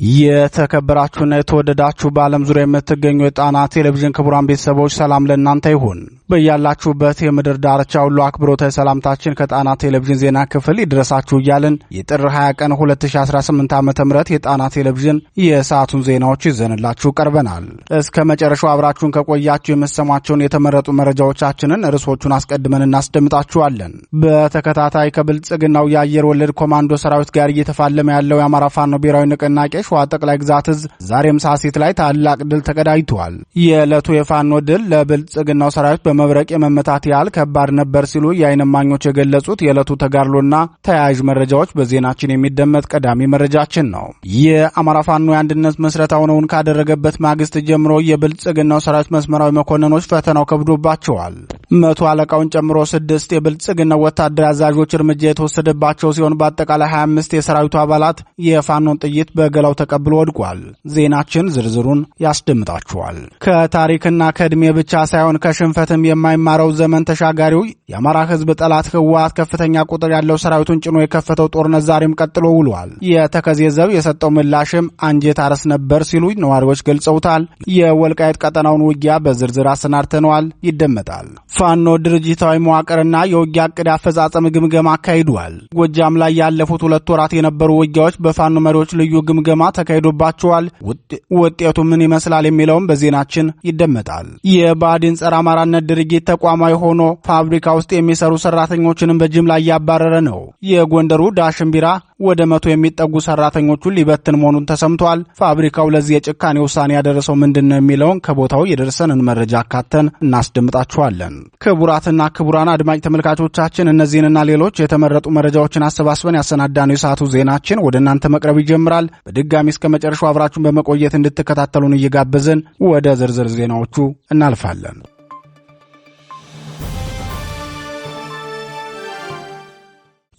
የተከበራችሁና የተወደዳችሁ በዓለም ዙሪያ የምትገኙ የጣና ቴሌቪዥን ክቡራን ቤተሰቦች ሰላም ለእናንተ ይሁን። በያላችሁበት የምድር ዳርቻ ሁሉ አክብሮታዊ ሰላምታችን ከጣና ቴሌቪዥን ዜና ክፍል ይድረሳችሁ እያልን የጥር 20 ቀን 2018 ዓ.ም የጣና ቴሌቪዥን የሰዓቱን ዜናዎች ይዘንላችሁ ቀርበናል። እስከ መጨረሻው አብራችሁን ከቆያችሁ የምትሰሟቸውን የተመረጡ መረጃዎቻችንን ርዕሶቹን አስቀድመን እናስደምጣችኋለን። በተከታታይ ከብልጽግናው የአየር ወለድ ኮማንዶ ሰራዊት ጋር እየተፋለመ ያለው የአማራ ፋኖ ብሔራዊ ንቅናቄ ሸዋ ጠቅላይ ግዛት እዝ ዛሬም ሳሲት ላይ ታላቅ ድል ተቀዳጅቷል። የዕለቱ የፋኖ ድል ለብልጽግናው ሰራዊት በመብረቅ የመመታት ያህል ከባድ ነበር ሲሉ የዓይን እማኞች የገለጹት የዕለቱ ተጋድሎና ተያያዥ መረጃዎች በዜናችን የሚደመጥ ቀዳሚ መረጃችን ነው። የአማራ ፋኖ የአንድነት መስረታውን ካደረገበት ማግስት ጀምሮ የብልጽግናው ሰራዊት መስመራዊ መኮንኖች ፈተናው ከብዶባቸዋል። 100 አለቃውን ጨምሮ 6 የብልጽግናው ወታደራዊ አዛዦች እርምጃ የተወሰደባቸው ሲሆን በአጠቃላይ 25 የሰራዊቱ አባላት የፋኖን ጥይት በገላው ተቀብሎ ወድቋል። ዜናችን ዝርዝሩን ያስደምጣችኋል። ከታሪክና ከእድሜ ብቻ ሳይሆን ከሽንፈትም የማይማረው ዘመን ተሻጋሪው የአማራ ሕዝብ ጠላት ህወሓት ከፍተኛ ቁጥር ያለው ሰራዊቱን ጭኖ የከፈተው ጦርነት ዛሬም ቀጥሎ ውሏል። የተከዜ ዘብ የሰጠው ምላሽም አንጀት አረስ ነበር ሲሉ ነዋሪዎች ገልጸውታል። የወልቃይት ቀጠናውን ውጊያ በዝርዝር አሰናድተነዋል፣ ይደመጣል። ፋኖ ድርጅታዊ መዋቅርና የውጊያ ዕቅድ አፈጻጸም ግምገማ አካሂዷል። ጎጃም ላይ ያለፉት 2 ወራት የነበሩ ውጊያዎች በፋኖ መሪዎች ልዩ ግምገማ ተካሂዶባቸዋል። ውጤቱ ምን ይመስላል የሚለውም በዜናችን ይደመጣል። የባዲን ጸረ አማራነት ድርጊት ተቋማዊ ሆኖ ፋብሪካ ውስጥ የሚሰሩ ሰራተኞችንም በጅምላ እያባረረ ነው። የጎንደሩ ዳሽን ቢራ ወደ 100 የሚጠጉ ሰራተኞቹን ሊበትን መሆኑን ተሰምቷል። ፋብሪካው ለዚህ የጭካኔ ውሳኔ ያደረሰው ምንድነው የሚለውን ከቦታው የደረሰንን መረጃ አካተን እናስደምጣችኋለን። ክቡራትና ክቡራን አድማጭ ተመልካቾቻችን እነዚህንና ሌሎች የተመረጡ መረጃዎችን አሰባስበን ያሰናዳነው የሰዓቱ ዜናችን ወደ እናንተ መቅረብ ይጀምራል። በድጋሚ እስከ መጨረሻው አብራችሁን በመቆየት እንድትከታተሉን እየጋበዝን ወደ ዝርዝር ዜናዎቹ እናልፋለን።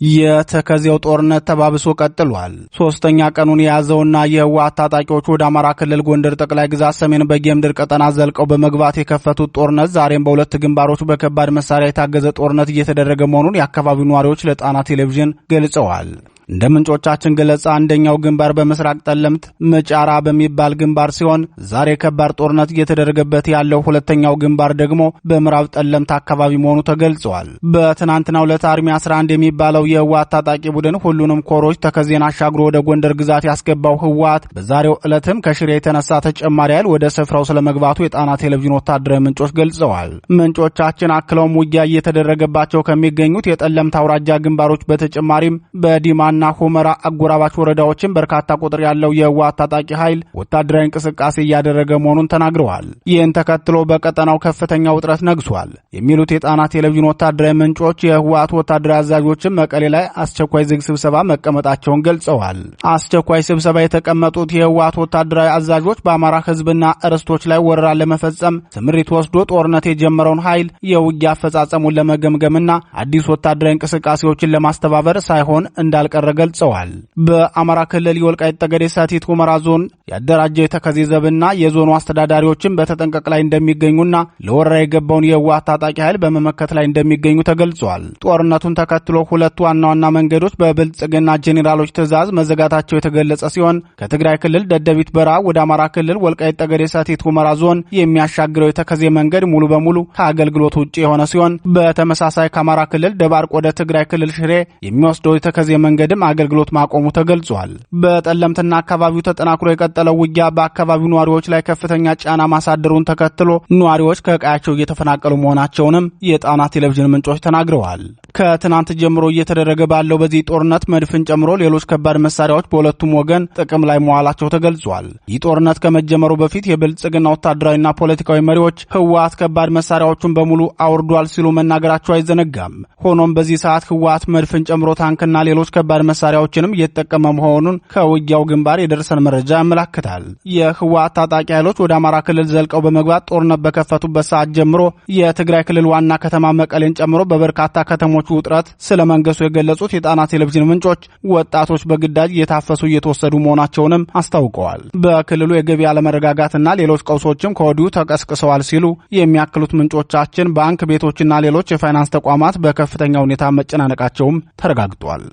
የተከዜው ጦርነት ተባብሶ ቀጥሏል። 3ኛ ቀኑን የያዘውና የህወሓት ታጣቂዎች ወደ አማራ ክልል ጎንደር ጠቅላይ ግዛት ሰሜን በጌምድር ቀጠና ዘልቀው በመግባት የከፈቱት ጦርነት ዛሬም በሁለት ግንባሮች በከባድ መሳሪያ የታገዘ ጦርነት እየተደረገ መሆኑን የአካባቢው ነዋሪዎች ለጣና ቴሌቪዥን ገልጸዋል። እንደ ምንጮቻችን ገለጻ አንደኛው ግንባር በምስራቅ ጠለምት መጫራ በሚባል ግንባር ሲሆን ዛሬ ከባድ ጦርነት እየተደረገበት ያለው ሁለተኛው ግንባር ደግሞ በምዕራብ ጠለምት አካባቢ መሆኑ ተገልጿል። በትናንትናው ዕለት አርሚ 11 የሚባለው የህወሓት ታጣቂ ቡድን ሁሉንም ኮሮች ተከዜን አሻግሮ ወደ ጎንደር ግዛት ያስገባው ህወሓት በዛሬው ዕለትም ከሽሬ የተነሳ ተጨማሪ ኃይል ወደ ስፍራው ስለመግባቱ የጣና ቴሌቪዥን ወታደራዊ ምንጮች ገልጸዋል። ምንጮቻችን አክለውም ውጊያ እየተደረገባቸው ከሚገኙት የጠለምት አውራጃ ግንባሮች በተጨማሪም በዲማ እና ሁመራ አጎራባች ወረዳዎችን በርካታ ቁጥር ያለው የህወሓት ታጣቂ ኃይል ወታደራዊ እንቅስቃሴ እያደረገ መሆኑን ተናግረዋል። ይህን ተከትሎ በቀጠናው ከፍተኛ ውጥረት ነግሷል የሚሉት የጣና ቴሌቪዥን ወታደራዊ ምንጮች የህወሓት ወታደራዊ አዛዦችን መቀሌ ላይ አስቸኳይ ዝግ ስብሰባ መቀመጣቸውን ገልጸዋል። አስቸኳይ ስብሰባ የተቀመጡት የህወሓት ወታደራዊ አዛዦች በአማራ ህዝብና ርስቶች ላይ ወረራ ለመፈጸም ስምሪት ወስዶ ጦርነት የጀመረውን ኃይል የውጊያ አፈጻጸሙን ለመገምገምና አዲስ ወታደራዊ እንቅስቃሴዎችን ለማስተባበር ሳይሆን እንዳልቀረ ገልጸዋል። በአማራ ክልል የወልቃይት ጠገዴ ሰቲት ሁመራ ዞን ያደራጀ የተከዜ ዘብና የዞኑ አስተዳዳሪዎችን በተጠንቀቅ ላይ እንደሚገኙና ለወረራ የገባውን የህወሓት ታጣቂ ኃይል በመመከት ላይ እንደሚገኙ ተገልጿል። ጦርነቱን ተከትሎ 2 ዋና ዋና መንገዶች በብልጽግና ጄኔራሎች ትዕዛዝ መዘጋታቸው የተገለጸ ሲሆን ከትግራይ ክልል ደደቢት በራ ወደ አማራ ክልል ወልቃይት ጠገዴ ሰቲት ሁመራ ዞን የሚያሻግረው የተከዜ መንገድ ሙሉ በሙሉ ከአገልግሎት ውጪ የሆነ ሲሆን በተመሳሳይ ከአማራ ክልል ደባርቅ ወደ ትግራይ ክልል ሽሬ የሚወስደው የተከዜ መንገድ አገልግሎት ማቆሙ ተገልጿል። በጠለምትና አካባቢው ተጠናክሮ የቀጠለው ውጊያ በአካባቢው ነዋሪዎች ላይ ከፍተኛ ጫና ማሳደሩን ተከትሎ ነዋሪዎች ከቀያቸው እየተፈናቀሉ መሆናቸውንም የጣና ቴሌቪዥን ምንጮች ተናግረዋል። ከትናንት ጀምሮ እየተደረገ ባለው በዚህ ጦርነት መድፍን ጨምሮ ሌሎች ከባድ መሳሪያዎች በሁለቱም ወገን ጥቅም ላይ መዋላቸው ተገልጿል። ይህ ጦርነት ከመጀመሩ በፊት የብልጽግና ወታደራዊና ፖለቲካዊ መሪዎች ህወሓት ከባድ መሳሪያዎቹን በሙሉ አውርዷል ሲሉ መናገራቸው አይዘነጋም። ሆኖም በዚህ ሰዓት ህወሓት መድፍን ጨምሮ ታንክና ሌሎች ከባድ መሳሪያዎችንም እየተጠቀመ መሆኑን ከውጊያው ግንባር የደረሰን መረጃ ያመለክታል። የህወሓት ታጣቂ ኃይሎች ወደ አማራ ክልል ዘልቀው በመግባት ጦርነት በከፈቱበት ሰዓት ጀምሮ የትግራይ ክልል ዋና ከተማ መቀሌን ጨምሮ በበርካታ ከተሞች ውጥረት ስለመንገሱ የገለጹት የጣና ቴሌቪዥን ምንጮች ወጣቶች በግዳጅ እየታፈሱ እየተወሰዱ መሆናቸውንም አስታውቀዋል። በክልሉ የገቢ አለመረጋጋትና ሌሎች ቀውሶችም ከወዲሁ ተቀስቅሰዋል ሲሉ የሚያክሉት ምንጮቻችን ባንክ ቤቶችና ሌሎች የፋይናንስ ተቋማት በከፍተኛ ሁኔታ መጨናነቃቸውም ተረጋግጧል።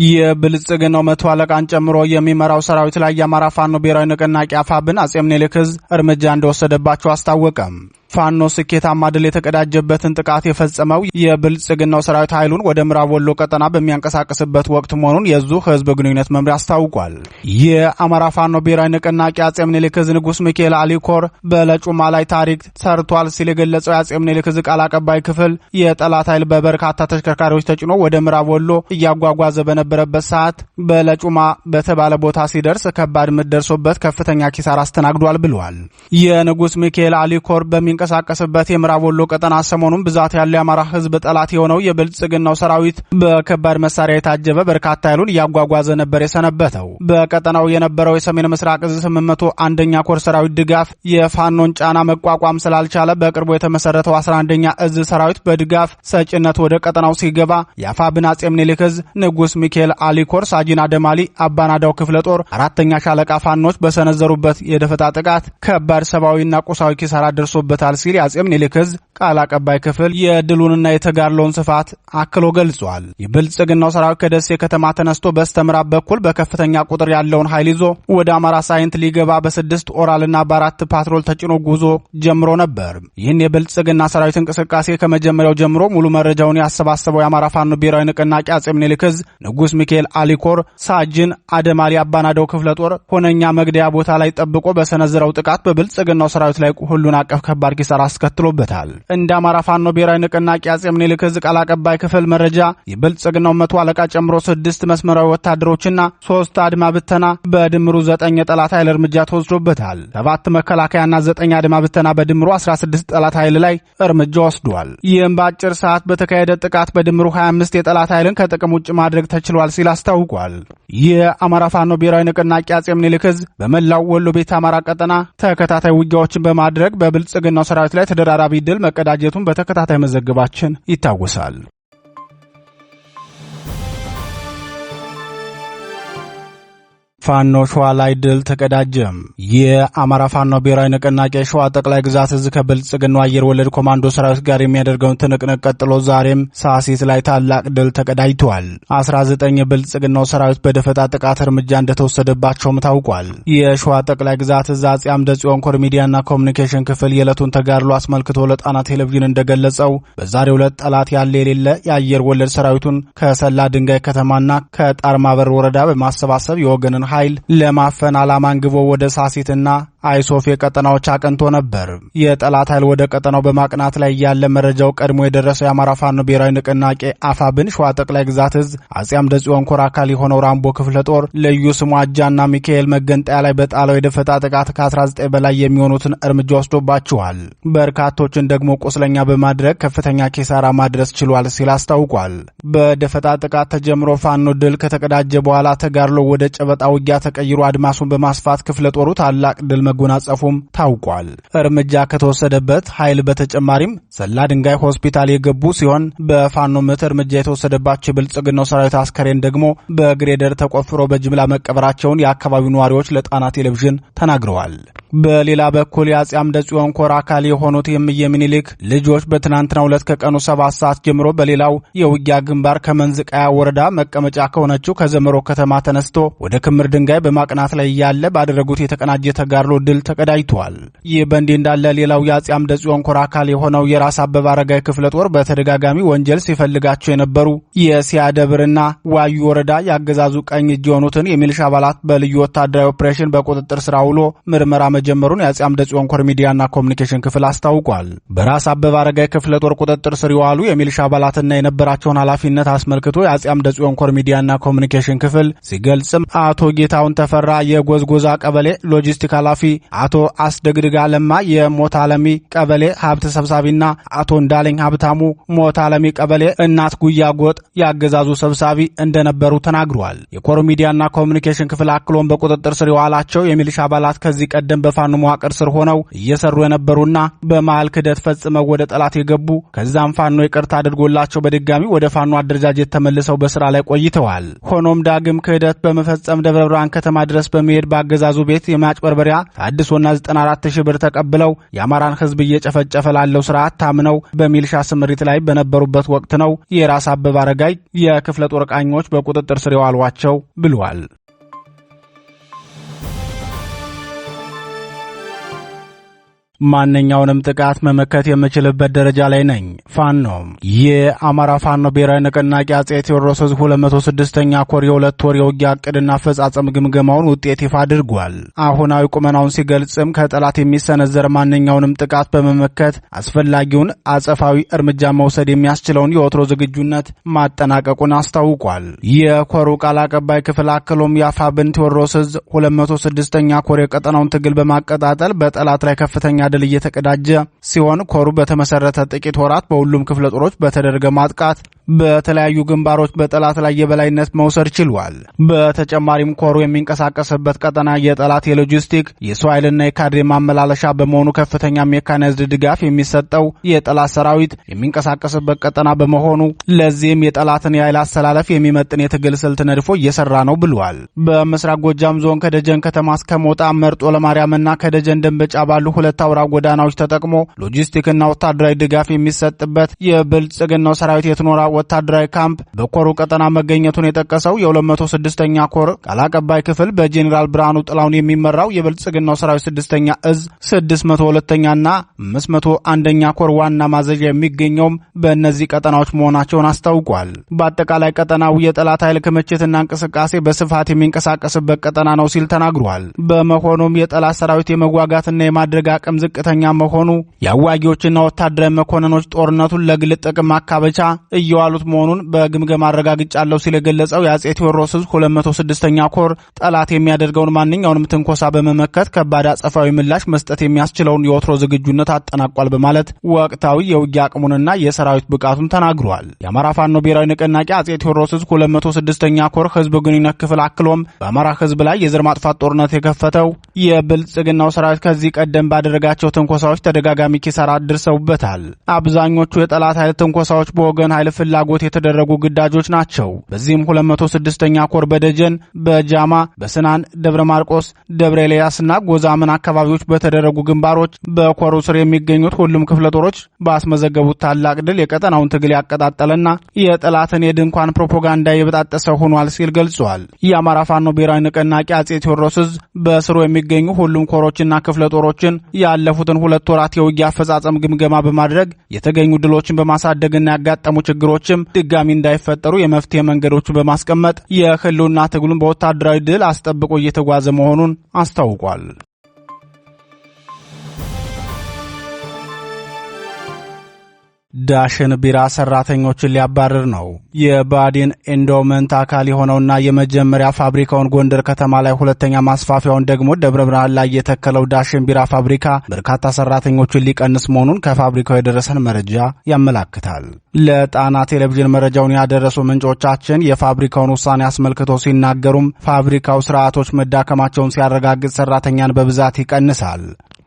የብልጽግናው መቶ አለቃን ጨምሮ የሚመራው ሰራዊት ላይ የአማራ ፋኖ ብሔራዊ ንቅናቄ አፋብን አጼ ምኒልክ ዕዝ እርምጃ እንደወሰደባቸው አስታወቀም። ፋኖ ስኬታማ ድል የተቀዳጀበትን ጥቃት የፈጸመው የብልጽግናው ሰራዊት ኃይሉን ወደ ምዕራብ ወሎ ቀጠና በሚያንቀሳቅስበት ወቅት መሆኑን የዙ ህዝብ ግንኙነት መምሪያ አስታውቋል። የአማራ ፋኖ ብሔራዊ ንቅናቄ አጼ ምኒልክ ዕዝ ንጉስ ሚካኤል አሊኮር በለጩማ ላይ ታሪክ ሰርቷል ሲል የገለጸው የአጼ ምኒልክ ዕዝ ቃል አቀባይ ክፍል የጠላት ኃይል በበርካታ ተሽከርካሪዎች ተጭኖ ወደ ምዕራብ ወሎ እያጓጓዘ በነበረበት ሰዓት በለጩማ በተባለ ቦታ ሲደርስ ከባድ ምት ደርሶበት ከፍተኛ ኪሳራ አስተናግዷል ብሏል። የንጉስ ሚካኤል አሊኮር በሚንቀሳቀስበት የምዕራብ ወሎ ቀጠና ሰሞኑን ብዛት ያለው የአማራ ህዝብ ጠላት የሆነው የብልጽግናው ሰራዊት በከባድ መሳሪያ የታጀበ በርካታ ኃይሉን እያጓጓዘ ነበር የሰነበተው። በቀጠናው የነበረው የሰሜን ምስራቅ ዕዝ 801ኛ ኮር ሰራዊት ድጋፍ የፋኖን ጫና መቋቋም ስላልቻለ በቅርቡ የተመሰረተው 11ኛ ዕዝ ሰራዊት በድጋፍ ሰጭነት ወደ ቀጠናው ሲገባ የአፋብን አጼ ምኒልክ ዕዝ ንጉስ ሚካኤል አሊኮር ሳጂን አደማሊ አባናዳው ክፍለ ጦር 4ኛ ሻለቃ ፋኖች በሰነዘሩበት የደፈጣ ጥቃት ከባድ ሰብአዊና ቁሳዊ ኪሳራ ደርሶበታል ሲል የአጼ ምኒልክ ዕዝ ቃል አቀባይ ክፍል የድሉንና የተጋድሎውን ስፋት አክሎ ገልጿል። የብልጽግናው ሰራዊት ከደሴ ከተማ ተነስቶ በስተምዕራብ በኩል በከፍተኛ ቁጥር ያለውን ኃይል ይዞ ወደ አማራ ሳይንት ሊገባ በ6 ኦራልና በ4 ፓትሮል ተጭኖ ጉዞ ጀምሮ ነበር። ይህን የብልጽግና ሰራዊት እንቅስቃሴ ከመጀመሪያው ጀምሮ ሙሉ መረጃውን ያሰባሰበው የአማራ ፋኖ ብሔራዊ ንቅናቄ አጼ ምኒልክ ዕዝ ንጉስ ሚካኤል አሊኮር ሳጅን አደማሊ አባናዳው ክፍለ ጦር ሆነኛ መግደያ ቦታ ላይ ጠብቆ በሰነዘረው ጥቃት በብልጽግናው ሰራዊት ላይ ሁሉን አቀፍ ከባድ ኪሳራ አስከትሎበታል። እንደ አማራ ፋኖ ብሔራዊ ንቅናቄ አጼ ምኒልክ ዕዝ ቃል አቀባይ ክፍል መረጃ የብልጽግናው መቶ አለቃ ጨምሮ 6 መስመራዊ ወታደሮችና 3 አድማ ብተና በድምሩ 9 የጠላት ኃይል እርምጃ ተወስዶበታል። 7 መከላከያና 9 አድማ ብተና በድምሩ 16 ጠላት ኃይል ላይ እርምጃ ወስዷል። ይህም በአጭር ሰዓት በተካሄደ ጥቃት በድምሩ 25 የጠላት ኃይልን ከጥቅም ውጭ ማድረግ ተችሏል ሲል አስታውቋል። የአማራ ፋኖ ብሔራዊ ንቅናቄ አጼ ምኒልክ ዕዝ በመላው ወሎ ቤት አማራ ቀጠና ተከታታይ ውጊያዎችን በማድረግ በብልጽግናው ሰራዊት ላይ ተደራራቢ ድል መቀዳጀቱን በተከታታይ መዘገባችን ይታወሳል። ፋኖ ሸዋ ላይ ድል ተቀዳጀም። የአማራ ፋኖ ብሔራዊ ንቅናቄ ሸዋ ጠቅላይ ግዛት ዕዝ ከብልጽግናው አየር ወለድ ኮማንዶ ሰራዊት ጋር የሚያደርገውን ትንቅንቅ ቀጥሎ ዛሬም ሳሲት ላይ ታላቅ ድል ተቀዳጅቷል። 19 የብልጽግናው ሰራዊት በደፈጣ ጥቃት እርምጃ እንደተወሰደባቸውም ታውቋል። የሸዋ ጠቅላይ ግዛት ዕዝ አጼ አምደ ጽዮን ኮር ሚዲያና ኮሚኒኬሽን ክፍል የዕለቱን ተጋድሎ አስመልክቶ ለጣና ቴሌቪዥን እንደገለጸው በዛሬው ዕለት ጠላት ያለ የሌለ የአየር ወለድ ሰራዊቱን ከሰላ ድንጋይ ከተማና ከጣርማበር ወረዳ በማሰባሰብ የወገንን ኃይል ለማፈን ዓላማ አንግቦ ወደ ሳሲትና አይሶፍ ቀጠናዎች አቅንቶ ነበር። የጠላት ኃይል ወደ ቀጠናው በማቅናት ላይ ያለ መረጃው ቀድሞ የደረሰው የአማራ ፋኖ ብሔራዊ ንቅናቄ አፋብን ሸዋ ጠቅላይ ግዛት ዕዝ አጼ አምደ ጽዮን ኮር አካል የሆነው ራምቦ ክፍለ ጦር ልዩ ስሙ አጃና ሚካኤል መገንጠያ ላይ በጣለው የደፈጣ ጥቃት ከ19 በላይ የሚሆኑትን እርምጃ ወስዶባቸዋል። በርካቶችን ደግሞ ቁስለኛ በማድረግ ከፍተኛ ኪሳራ ማድረስ ችሏል ሲል አስታውቋል። በደፈጣ ጥቃት ተጀምሮ ፋኖ ድል ከተቀዳጀ በኋላ ተጋድሎ ወደ ጨበጣ ውጊያ ተቀይሮ አድማሱን በማስፋት ክፍለ ጦሩ ታላቅ ድል መጎናጸፉም ታውቋል። እርምጃ ከተወሰደበት ኃይል በተጨማሪም ሰላ ድንጋይ ሆስፒታል የገቡ ሲሆን በፋኖ ምት እርምጃ የተወሰደባቸው የብልጽግናው ሰራዊት አስከሬን ደግሞ በግሬደር ተቆፍሮ በጅምላ መቀበራቸውን የአካባቢው ነዋሪዎች ለጣና ቴሌቪዥን ተናግረዋል። በሌላ በኩል የአጼ አምደ ጽዮን ኮር አካል የሆኑት የእምዬ ምኒልክ ልጆች በትናንትናው ዕለት ከቀኑ 7 ሰዓት ጀምሮ በሌላው የውጊያ ግንባር ከመንዝቃያ ወረዳ መቀመጫ ከሆነችው ከዘመሮ ከተማ ተነስቶ ወደ ክምር ድንጋይ በማቅናት ላይ ያለ ባደረጉት የተቀናጀ ተጋድሎ ድል ተቀዳጅቷል። ይህ በእንዲህ እንዳለ ሌላው የአጼ አምደ ጽዮን ኮር አካል የሆነው የራስ አበበ አረጋይ ክፍለ ጦር በተደጋጋሚ ወንጀል ሲፈልጋቸው የነበሩ የሲያደብርና ዋዩ ወረዳ ያገዛዙ ቀኝ እጅ የሆኑትን የሚሊሻ አባላት በልዩ ወታደራዊ ኦፕሬሽን በቁጥጥር ስር አውሎ ምርመራ መጀመሩን የአጼ አምደ ጽዮን ኮር ሚዲያና ኮሚኒኬሽን ክፍል አስታውቋል። በራስ አበበ አረጋይ ክፍለ ጦር ቁጥጥር ስር የዋሉ የሚሊሻ አባላትና የነበራቸውን ኃላፊነት አስመልክቶ የአጼ አምደ ጽዮን ኮር ሚዲያና ኮሚኒኬሽን ክፍል ሲገልጽም አቶ ጌታውን ተፈራ የጎዝጎዛ ቀበሌ ሎጂስቲክ ኃላፊ፣ አቶ አስደግድጋ ለማ የሞት አለሚ ቀበሌ ሀብት ሰብሳቢና አቶ እንዳለኝ ሀብታሙ ሞት አለሚ ቀበሌ እናት ጉያ ጎጥ ያገዛዙ ሰብሳቢ እንደነበሩ ተናግሯል። የኮር ሚዲያና ኮሚኒኬሽን ክፍል አክሎም በቁጥጥር ስር የዋላቸው የሚሊሻ አባላት ከዚህ ቀደም በፋኖ መዋቅር ስር ሆነው እየሰሩ የነበሩና በመሃል ክደት ፈጽመው ወደ ጠላት የገቡ ከዛም ፋኖ ይቅርታ አድርጎላቸው በድጋሚ ወደ ፋኖ አደረጃጀት ተመልሰው በስራ ላይ ቆይተዋል። ሆኖም ዳግም ክህደት በመፈጸም ደብረ ብርሃን ከተማ ድረስ በመሄድ በአገዛዙ ቤት የማጭበርበሪያ ታድሶና 94000 ብር ተቀብለው የአማራን ህዝብ እየጨፈጨፈ ላለው ስርዓት ታምነው በሚልሻ ስምሪት ላይ በነበሩበት ወቅት ነው የራስ አበበ አረጋይ የክፍለ ጦር ቃኞች በቁጥጥር ስር የዋሏቸው ብለዋል። ማንኛውንም ጥቃት መመከት የምችልበት ደረጃ ላይ ነኝ። ፋኖ የአማራ ፋኖ ብሔራዊ ንቅናቄ አጼ ቴዎድሮስ 206ኛ ኮር የሁለት ወር የውጊያ ዕቅድና አፈጻጸም ግምገማውን ውጤት ይፋ አድርጓል። አሁናዊ ቁመናውን ሲገልጽም ከጠላት የሚሰነዘር ማንኛውንም ጥቃት በመመከት አስፈላጊውን አጸፋዊ እርምጃ መውሰድ የሚያስችለውን የወትሮ ዝግጁነት ማጠናቀቁን አስታውቋል። የኮሩ ቃል አቀባይ ክፍል አክሎም የአፋብን ቴዎድሮስ 206ኛ ኮር የቀጠናውን ትግል በማቀጣጠል በጠላት ላይ ከፍተኛ ድል እየተቀዳጀ ሲሆን ኮሩ በተመሰረተ ጥቂት ወራት በሁሉም ክፍለ ጦሮች በተደረገ ማጥቃት በተለያዩ ግንባሮች በጠላት ላይ የበላይነት መውሰድ ችሏል። በተጨማሪም ኮሩ የሚንቀሳቀስበት ቀጠና የጠላት የሎጂስቲክ የሰው ኃይልና የካድሬ ማመላለሻ በመሆኑ ከፍተኛ ሜካናይዝድ ድጋፍ የሚሰጠው የጠላት ሰራዊት የሚንቀሳቀስበት ቀጠና በመሆኑ ለዚህም የጠላትን የኃይል አሰላለፍ የሚመጥን የትግል ስልት ነድፎ እየሰራ ነው ብሏል። በምስራቅ ጎጃም ዞን ከደጀን ከተማ እስከ ሞጣ መርጦ ለማርያምና ከደጀን ደንበጫ ባሉ ሁለት አውራ ጎዳናዎች ተጠቅሞ ሎጂስቲክና ወታደራዊ ድጋፍ የሚሰጥበት የብልጽግናው ሰራዊት የትኖራ ወታደራዊ ካምፕ በኮሩ ቀጠና መገኘቱን የጠቀሰው የ206ኛ ኮር ቃል አቀባይ ክፍል በጄኔራል ብርሃኑ ጥላውን የሚመራው የብልጽግናው ሰራዊት 6ኛ እዝ 602ኛና 501ኛ ኮር ዋና ማዘዣ የሚገኘውም በእነዚህ ቀጠናዎች መሆናቸውን አስታውቋል። በአጠቃላይ ቀጠናው የጠላት ኃይል ክምችትና እንቅስቃሴ በስፋት የሚንቀሳቀስበት ቀጠና ነው ሲል ተናግሯል። በመሆኑም የጠላት ሰራዊት የመዋጋትና የማድረግ አቅም ዝቅተኛ መሆኑ የአዋጊዎችና ወታደራዊ መኮንኖች ጦርነቱን ለግል ጥቅም ማካበቻ እየዋሉት መሆኑን በግምገማ አረጋግጫለሁ ሲል የገለጸው የአጼ ቴዎድሮስ 206ኛ ኮር ጠላት የሚያደርገውን ማንኛውንም ትንኮሳ በመመከት ከባድ አጸፋዊ ምላሽ መስጠት የሚያስችለውን የወትሮ ዝግጁነት አጠናቋል በማለት ወቅታዊ የውጊያ አቅሙንና የሰራዊት ብቃቱን ተናግሯል። የአማራ ፋኖ ብሔራዊ ንቅናቄ አጼ ቴዎድሮስ 206ኛ ኮር ህዝብ ግንኙነት ክፍል አክሎም በአማራ ህዝብ ላይ የዘር ማጥፋት ጦርነት የከፈተው የብልጽግናው ሰራዊት ከዚህ ቀደም ባደረጋቸው ትንኮሳዎች ተደጋጋሚ ኪሳራ አድርሰውበታል። አብዛኞቹ የጠላት ኃይል ትንኮሳዎች በወገን ኃይል ፍላጎት የተደረጉ ግዳጆች ናቸው። በዚህም 206ኛ ኮር በደጀን፣ በጃማ፣ በስናን፣ ደብረ ማርቆስ፣ ደብረ ኤልያስና ጎዛምን አካባቢዎች በተደረጉ ግንባሮች በኮሩ ስር የሚገኙት ሁሉም ክፍለ ጦሮች ባስመዘገቡት ታላቅ ድል የቀጠናውን ትግል ያቀጣጠለና የጠላትን የድንኳን ፕሮፓጋንዳ የበጣጠሰ ሆኗል ሲል ገልጿል። የአማራ ፋኖ ብሔራዊ ንቅናቄ አጼ ቴዎድሮስ በስሩ የሚገኙ ሁሉም ኮሮችና ክፍለ ጦሮችን ያለፉትን 2 ወራት የውጊያ አፈጻጸም ግምገማ በማድረግ የተገኙ ድሎችን በማሳደግና ያጋጠሙ ችግሮችም ድጋሚ እንዳይፈጠሩ የመፍትሄ መንገዶችን በማስቀመጥ የህልውና ትግሉን በወታደራዊ ድል አስጠብቆ እየተጓዘ መሆኑን አስታውቋል። ዳሽን ቢራ ሰራተኞችን ሊያባርር ነው። የባዲን ኢንዶመንት አካል የሆነውና የመጀመሪያ ፋብሪካውን ጎንደር ከተማ ላይ ሁለተኛ ማስፋፊያውን ደግሞ ደብረ ብርሃን ላይ የተከለው ዳሽን ቢራ ፋብሪካ በርካታ ሰራተኞችን ሊቀንስ መሆኑን ከፋብሪካው የደረሰን መረጃ ያመላክታል። ለጣና ቴሌቪዥን መረጃውን ያደረሱ ምንጮቻችን የፋብሪካውን ውሳኔ አስመልክቶ ሲናገሩም ፋብሪካው ስርዓቶች መዳከማቸውን ሲያረጋግጥ ሰራተኛን በብዛት ይቀንሳል።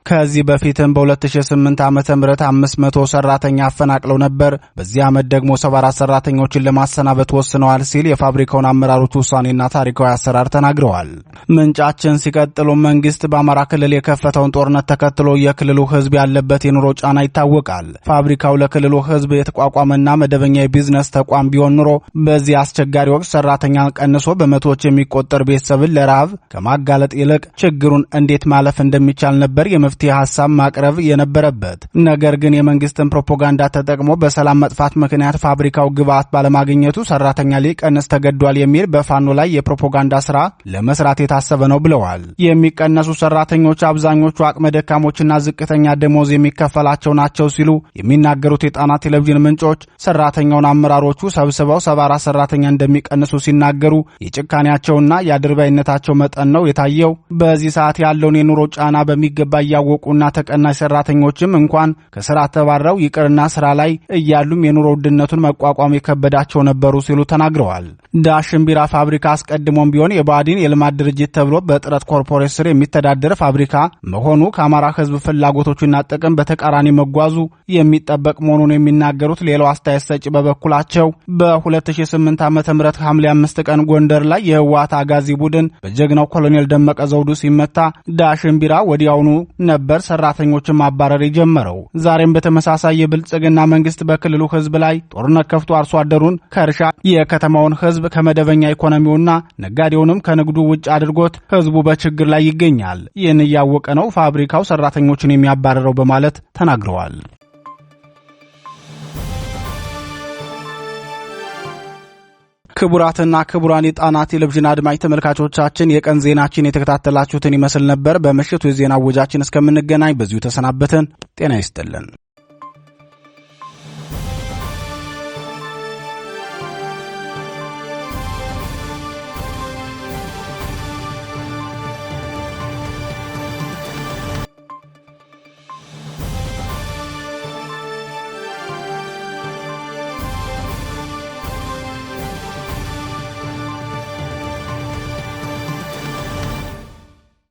ከዚህ በፊትም በ2008 ዓመተ ምህረት 500 ሰራተኛ አፈናቅለው ነበር። በዚህ ዓመት ደግሞ 74 ሰራተኞችን ለማሰናበት ወስነዋል ሲል የፋብሪካውን አመራሮች ውሳኔና ታሪካዊ አሰራር ተናግረዋል። ምንጫችን ሲቀጥሉ መንግስት በአማራ ክልል የከፈተውን ጦርነት ተከትሎ የክልሉ ህዝብ ያለበት የኑሮ ጫና ይታወቃል። ፋብሪካው ለክልሉ ህዝብ የተቋቋመና መደበኛ የቢዝነስ ተቋም ቢሆን ኑሮ በዚህ አስቸጋሪ ወቅት ሰራተኛን ቀንሶ በመቶዎች የሚቆጠር ቤተሰብን ለረሃብ ከማጋለጥ ይልቅ ችግሩን እንዴት ማለፍ እንደሚቻል ነበር የመፍትሄ ሐሳብ ማቅረብ የነበረበት። ነገር ግን የመንግስትን ፕሮፓጋንዳ ተጠቅሞ በሰላም መጥፋት ምክንያት ፋብሪካው ግብዓት ባለማግኘቱ ሰራተኛ ሊቀንስ ተገዷል የሚል በፋኖ ላይ የፕሮፓጋንዳ ስራ ለመስራት የታሰበ ነው ብለዋል። የሚቀነሱ ሰራተኞች አብዛኞቹ አቅመ ደካሞችና ዝቅተኛ ደሞዝ የሚከፈላቸው ናቸው ሲሉ የሚናገሩት የጣና ቴሌቪዥን ምንጮች ሰራተኛውን አመራሮቹ ሰብስበው 74 ሰራተኛ እንደሚቀንሱ ሲናገሩ የጭካኔያቸውና የአድርባይነታቸው መጠን ነው የታየው። በዚህ ሰዓት ያለውን የኑሮ ጫና በሚገባ ያላወቁና ተቀናሽ ሰራተኞችም እንኳን ከስራ ተባረው ይቅርና ስራ ላይ እያሉም የኑሮ ውድነቱን መቋቋም የከበዳቸው ነበሩ ሲሉ ተናግረዋል። ዳሽን ቢራ ፋብሪካ አስቀድሞም ቢሆን የባዲን የልማት ድርጅት ተብሎ በጥረት ኮርፖሬት ስር የሚተዳደር ፋብሪካ መሆኑ ከአማራ ህዝብ ፍላጎቶችና ጥቅም በተቃራኒ መጓዙ የሚጠበቅ መሆኑን የሚናገሩት ሌላው አስተያየት ሰጪ በበኩላቸው በ2008 ዓ.ም ሐምሌ 5 ቀን ጎንደር ላይ የህወሓት አጋዚ ቡድን በጀግናው ኮሎኔል ደመቀ ዘውዱ ሲመታ ዳሽን ቢራ ወዲያውኑ ነበር ሰራተኞችን ማባረር የጀመረው። ዛሬም በተመሳሳይ የብልጽግና መንግስት በክልሉ ህዝብ ላይ ጦርነት ከፍቶ አርሶ አደሩን ከእርሻ የከተማውን ህዝብ ከመደበኛ ኢኮኖሚውና ነጋዴውንም ከንግዱ ውጭ አድርጎት ህዝቡ በችግር ላይ ይገኛል። ይህን እያወቀ ነው ፋብሪካው ሰራተኞችን የሚያባረረው በማለት ተናግረዋል። ክቡራትና ክቡራን የጣና ቴሌቪዥን አድማጭ ተመልካቾቻችን የቀን ዜናችን የተከታተላችሁትን ይመስል ነበር። በምሽቱ የዜና ወጃችን እስከምንገናኝ በዚሁ ተሰናበትን። ጤና ይስጥልን።